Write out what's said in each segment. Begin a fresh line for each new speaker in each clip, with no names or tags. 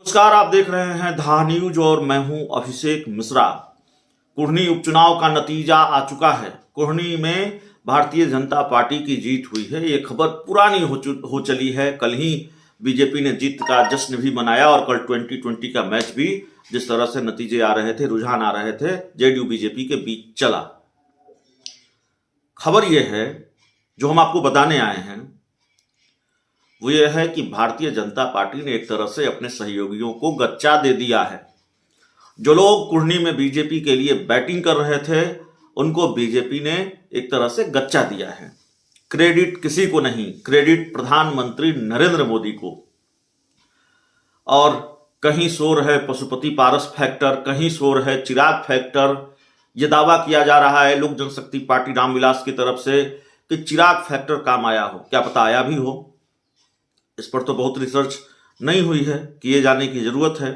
नमस्कार, आप देख रहे हैं धा न्यूज और मैं हूं अभिषेक मिश्रा। कुढ़नी उपचुनाव का नतीजा आ चुका है। कुढ़नी में भारतीय जनता पार्टी की जीत हुई है। ये खबर पुरानी हो चली है। कल ही बीजेपी ने जीत का जश्न भी मनाया और कल 2020 का मैच भी जिस तरह से नतीजे आ रहे थे, रुझान आ रहे थे, जेडीयू बीजेपी के बीच चला। खबर यह है जो हम आपको बताने आए हैं वो ये है कि भारतीय जनता पार्टी ने एक तरह से अपने सहयोगियों को गच्चा दे दिया है। जो लोग कुढ़नी में बीजेपी के लिए बैटिंग कर रहे थे उनको बीजेपी ने एक तरह से गच्चा दिया है। क्रेडिट किसी को नहीं, क्रेडिट प्रधानमंत्री नरेंद्र मोदी को। और कहीं शोर है पशुपति पारस फैक्टर, कहीं शोर है चिराग फैक्टर। यह दावा किया जा रहा है लोक जनशक्ति पार्टी रामविलास की तरफ से कि चिराग फैक्टर काम आया हो। क्या पता आया भी हो, इस पर तो बहुत रिसर्च नहीं हुई है, किए जाने की जरूरत है।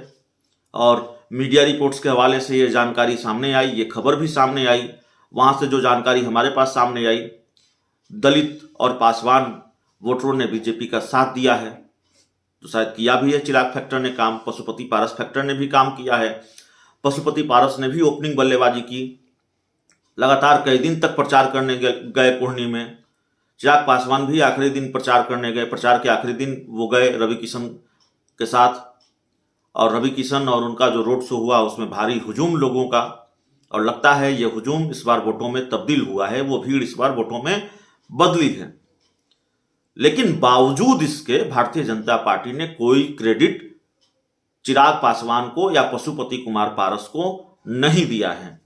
और मीडिया रिपोर्ट्स के हवाले से ये जानकारी सामने आई, ये खबर भी सामने आई। वहां से जो जानकारी हमारे पास सामने आई, दलित और पासवान वोटरों ने बीजेपी का साथ दिया है, तो शायद किया भी है चिराग फैक्टर ने काम। पशुपति पारस फैक्टर ने भी काम किया है। पशुपति पारस ने भी ओपनिंग बल्लेबाजी की, लगातार कई दिन तक प्रचार करने गए कुढ़नी में। चिराग पासवान भी आखिरी दिन प्रचार करने गए। प्रचार के आखिरी दिन वो गए रवि किशन के साथ, और रवि किशन और उनका जो रोड शो हुआ उसमें भारी हुजूम लोगों का, और लगता है ये हुजूम इस बार वोटों में तब्दील हुआ है, वो भीड़ इस बार वोटों में बदली है। लेकिन बावजूद इसके भारतीय जनता पार्टी ने कोई क्रेडिट चिराग पासवान को या पशुपति कुमार पारस को नहीं दिया है।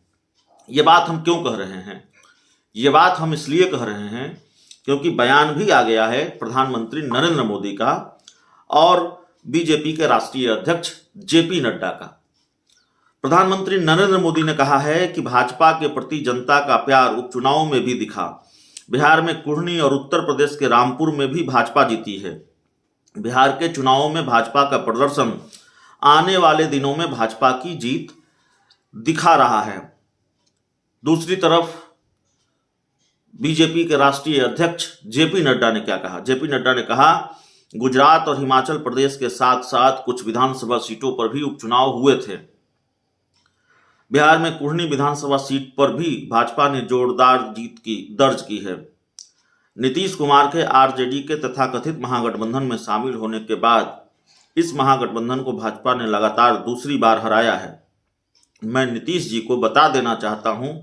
ये बात हम क्यों कह रहे हैं? ये बात हम इसलिए कह रहे हैं क्योंकि बयान भी आ गया है प्रधानमंत्री नरेंद्र मोदी का और बीजेपी के राष्ट्रीय अध्यक्ष जेपी नड्डा का। प्रधानमंत्री नरेंद्र मोदी ने कहा है कि भाजपा के प्रति जनता का प्यार उपचुनाव में भी दिखा। बिहार में कुढ़नी और उत्तर प्रदेश के रामपुर में भी भाजपा जीती है। बिहार के चुनावों में भाजपा का प्रदर्शन आने वाले दिनों में भाजपा की जीत दिखा रहा है। दूसरी तरफ बीजेपी के राष्ट्रीय अध्यक्ष जेपी नड्डा ने क्या कहा? जेपी नड्डा ने कहा, गुजरात और हिमाचल प्रदेश के साथ साथ कुछ विधानसभा सीटों पर भी उपचुनाव हुए थे। बिहार में कुढ़नी विधानसभा सीट पर भी भाजपा ने जोरदार जीत दर्ज की है। नीतीश कुमार के आरजेडी के तथाकथित महागठबंधन में शामिल होने के बाद इस महागठबंधन को भाजपा ने लगातार दूसरी बार हराया है। मैं नीतीश जी को बता देना चाहता हूं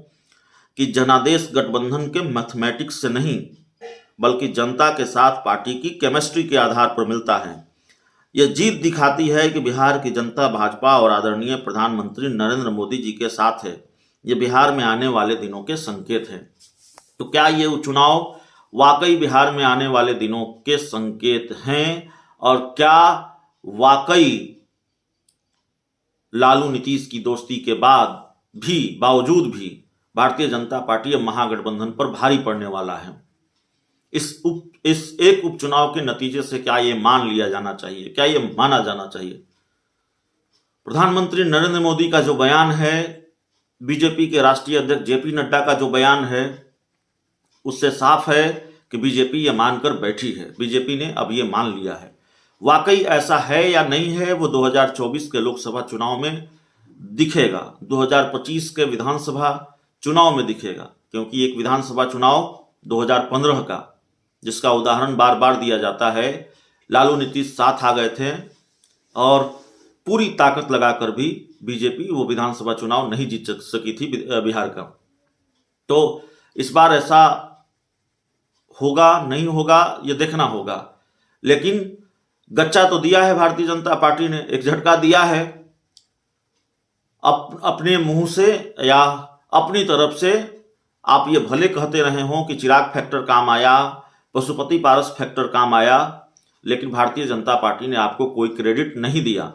कि जनादेश गठबंधन के मैथमेटिक्स से नहीं बल्कि जनता के साथ पार्टी की केमिस्ट्री के आधार पर मिलता है। यह जीत दिखाती है कि बिहार की जनता भाजपा और आदरणीय प्रधानमंत्री नरेंद्र मोदी जी के साथ है। यह बिहार में आने वाले दिनों के संकेत हैं। तो क्या ये चुनाव वाकई बिहार में आने वाले दिनों के संकेत हैं? और क्या वाकई लालू नीतीश की दोस्ती के बावजूद भी भारतीय जनता पार्टी अब महागठबंधन पर भारी पड़ने वाला है? इस एक उपचुनाव के नतीजे से क्या यह मान लिया जाना चाहिए, क्या यह माना जाना चाहिए? प्रधानमंत्री नरेंद्र मोदी का जो बयान है, बीजेपी के राष्ट्रीय अध्यक्ष जेपी नड्डा का जो बयान है, उससे साफ है कि बीजेपी यह मानकर बैठी है। बीजेपी ने अब यह मान लिया है। वाकई ऐसा है या नहीं है वो 2024 के लोकसभा चुनाव में दिखेगा, 2025 के विधानसभा चुनाव में दिखेगा। क्योंकि एक विधानसभा चुनाव 2015 का, जिसका उदाहरण बार बार दिया जाता है, लालू नीतीश साथ आ गए थे और पूरी ताकत लगाकर भी बीजेपी वो विधानसभा चुनाव नहीं जीत सकी थी बिहार का। तो इस बार ऐसा होगा नहीं होगा ये देखना होगा। लेकिन गच्चा तो दिया है भारतीय जनता पार्टी ने, एक झटका दिया है। अपने मुंह से या अपनी तरफ से आप ये भले कहते रहे हों कि चिराग फैक्टर काम आया, पशुपति पारस फैक्टर काम आया, लेकिन भारतीय जनता पार्टी ने आपको कोई क्रेडिट नहीं दिया।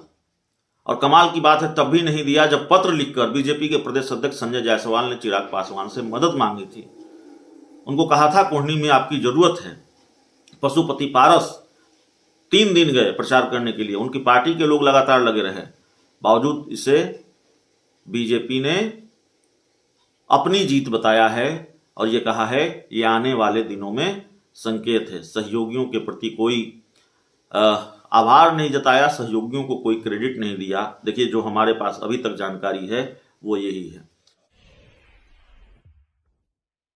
और कमाल की बात है, तब भी नहीं दिया जब पत्र लिखकर बीजेपी के प्रदेश अध्यक्ष संजय जायसवाल ने चिराग पासवान से मदद मांगी थी। उनको कहा था कुढ़नी में आपकी जरूरत है। पशुपति पारस 3 दिन गए प्रचार करने के लिए, उनकी पार्टी के लोग लगातार लगे रहे। बावजूद इसे बीजेपी ने अपनी जीत बताया है और ये कहा है ये आने वाले दिनों में संकेत है। सहयोगियों के प्रति कोई आभार नहीं जताया, सहयोगियों को कोई क्रेडिट नहीं दिया। देखिए, जो हमारे पास अभी तक जानकारी है वो यही है।